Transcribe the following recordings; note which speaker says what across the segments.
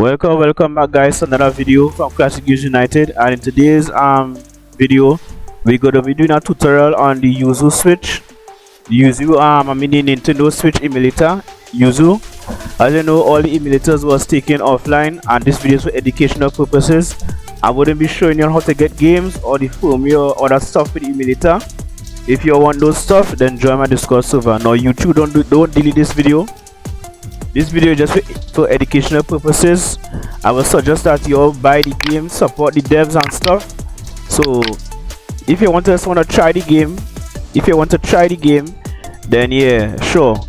Speaker 1: Welcome back, guys, to another video from Classic Yuzu United. And in today's video, we're gonna be doing a tutorial on the Yuzu Switch. I mean the Nintendo Switch emulator, Yuzu. As you know, all the emulators was taken offline, and this video is for educational purposes. I wouldn't be showing you how to get games or the firmware or that stuff with the emulator. If you want those stuff, then join my Discord server. Now, YouTube, don't delete this video. This video is just for educational purposes. I will suggest that you all buy the game, support the devs and stuff. So if you want to try the game, then yeah, sure.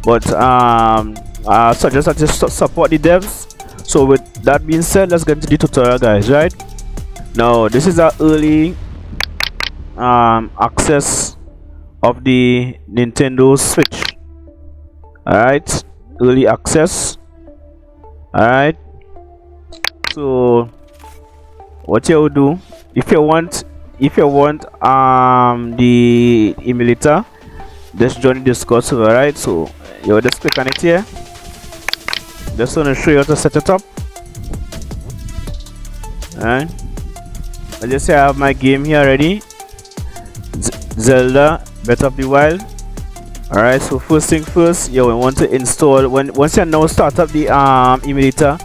Speaker 1: But I suggest that you support the devs. So with that being said, let's get into the tutorial, guys. Right now, this is our early access of the Nintendo Switch. Alright, early access. Alright, so what you will do, if you want the emulator, just join the Discord server. Right, so you just click on it here. Just want to show you how to set it up. Alright, I just say I have my game here already, Zelda Breath of the Wild. Alright, so first thing first, you will want to install. Once you now start up the emulator,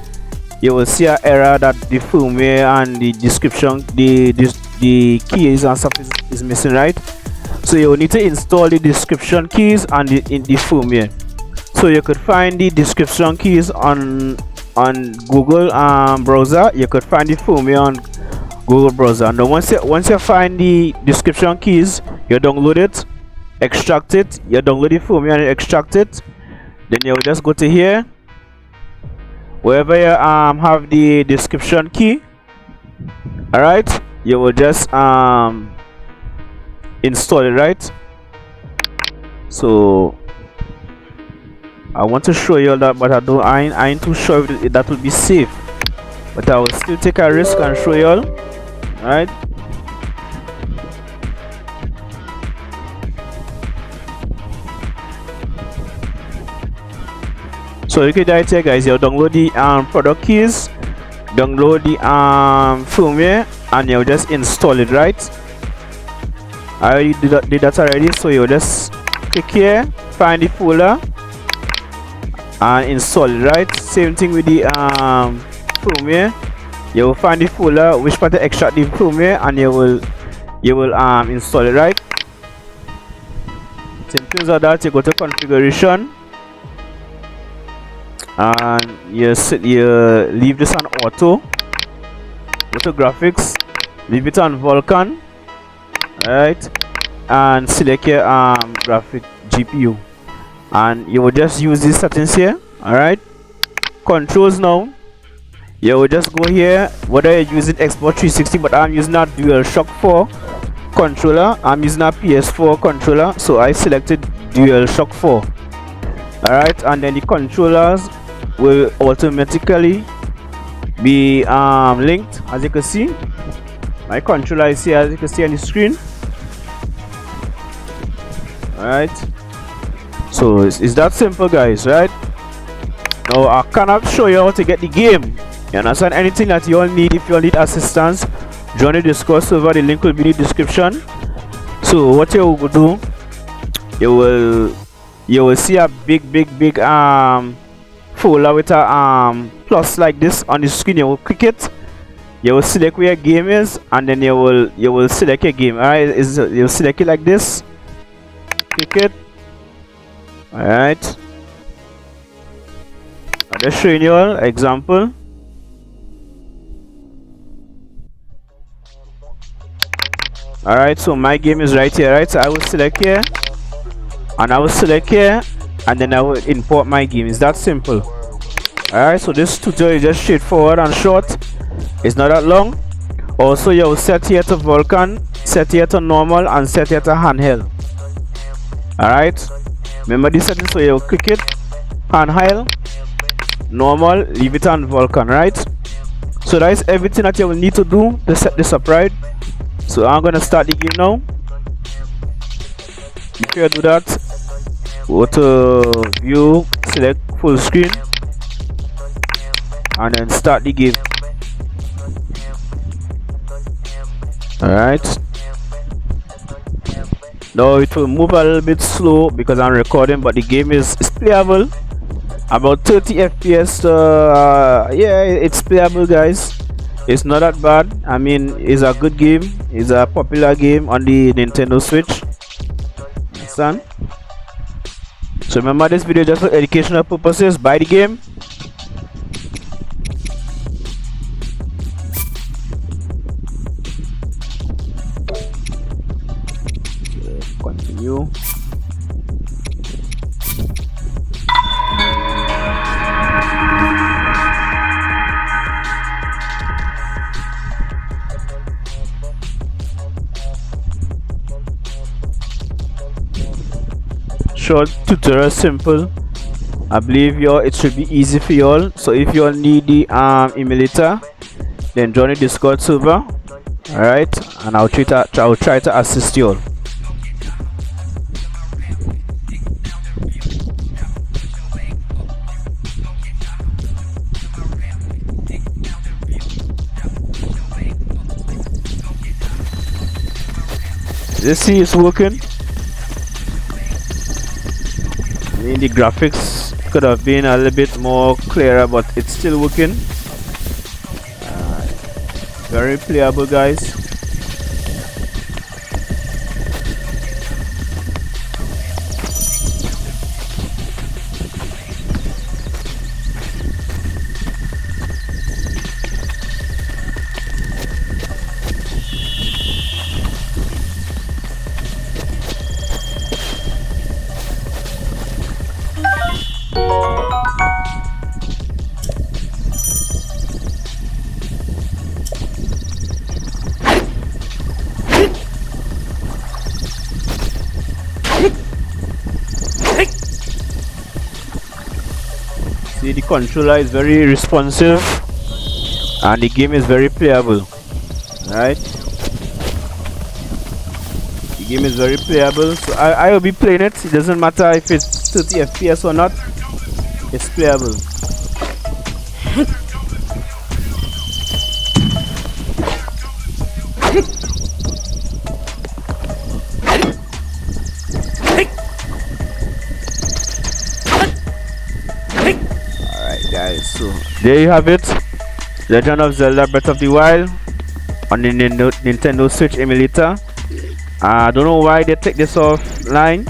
Speaker 1: you will see an error that the firmware and the description, the keys and stuff is missing, right? So you will need to install the description keys and the firmware. So you could find the description keys on Google browser. You could find the firmware on Google browser. Now once you find the description keys, you download it, extract it. You download the firmware and extract it. Then you will just go to here, wherever you have the description key. All right, you will just install it. Right, so I want to show you all that, but I ain't too sure if that will be safe, but I will still take a risk and show you all. All right, so you can do it here, guys. You download the product keys, download the firmware, and you just install it. Right, I already did that already. So you just click here, find the folder and install it. Right, same thing with the firmware. You will find the folder, which part to extract the firmware, and you will install it. Right, so in terms of that, you go to configuration and you leave this on auto. Go to graphics, leave it on Vulkan. Alright, and select your graphic GPU, and you will just use these settings here. Alright, controls. Now you will just go here, whether you're using Xbox 360, but I'm using a DualShock 4 controller. I'm using a PS4 controller, so I selected DualShock 4. Alright, and then the controllers will automatically be linked. As you can see, my controller is here, as you can see on the screen. Alright, so it's that simple, guys. Right now, I cannot show you how to get the game. You understand? Anything that you all need, if you all need assistance, join the Discord server. The link will be in the description. So what you will do, you will see a big folder with a plus like this on the screen. You will click it, you will select where your game is, and then you will select your game. Alright, you'll select it like this, click it. Alright, I'm just showing you all example. Alright, so my game is right here. Right, so I will select here, and I will select here, and then I will import my game. It's that simple. Alright, so this tutorial is just straightforward and short. It's not that long. Also, you will set here to Vulkan, set here to normal, and set here to handheld. Alright, remember this setting. So you will click it, handheld, normal, leave it on Vulkan. Right, so that is everything that you will need to do to set this up. Right, so I'm gonna start the game now. Before you do that, go to view, select full screen, and then start the game. Alright, now it will move a little bit slow because I'm recording, but the game is playable. About 30 FPS. Yeah, it's playable, guys. It's not that bad. I mean, it's a good game. It's a popular game on the Nintendo Switch. Understand? So remember, this video just for educational purposes. Buy the game. Continue. Short tutorial, simple. I believe it should be easy for y'all. So if you all need the emulator, then join the Discord server. Alright, and I'll try to assist you all. Let's see, it's working. I mean, the graphics could have been a little bit more clearer, but it's still working. Very playable, guys. See, the controller is very responsive and the game is very playable. Right, the game is very playable, so I will be playing it. It doesn't matter if it's 30 FPS or not, it's playable. Guys, so there you have it, Legend of Zelda Breath of the Wild on the Nintendo Switch emulator. I don't know why they take this offline,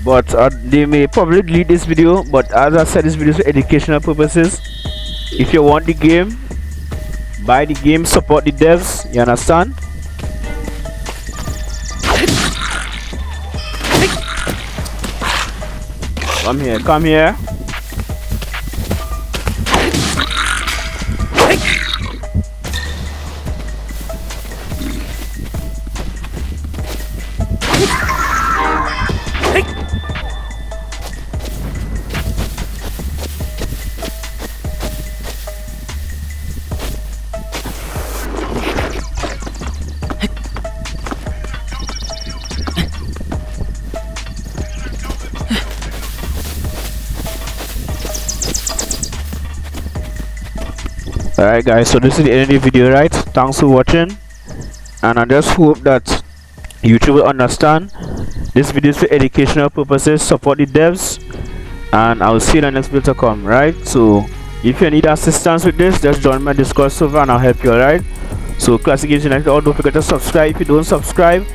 Speaker 1: but they may probably delete this video, but as I said, this video is for educational purposes. If you want the game, buy the game, support the devs, you understand? Come here. Alright guys, so this is the end of the video, right? Thanks for watching, and I just hope that YouTube will understand this video is for educational purposes. Support the devs, and I'll see you in the next video to come, right? So if you need assistance with this, just join my Discord server and I'll help you, alright? So Classic Games United, don't forget to subscribe. If you don't subscribe,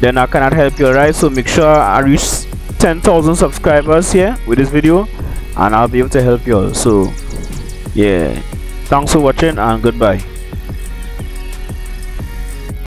Speaker 1: then I cannot help you, alright? So make sure I reach 10,000 subscribers here with this video and I'll be able to help you all. So yeah, thanks for watching and goodbye.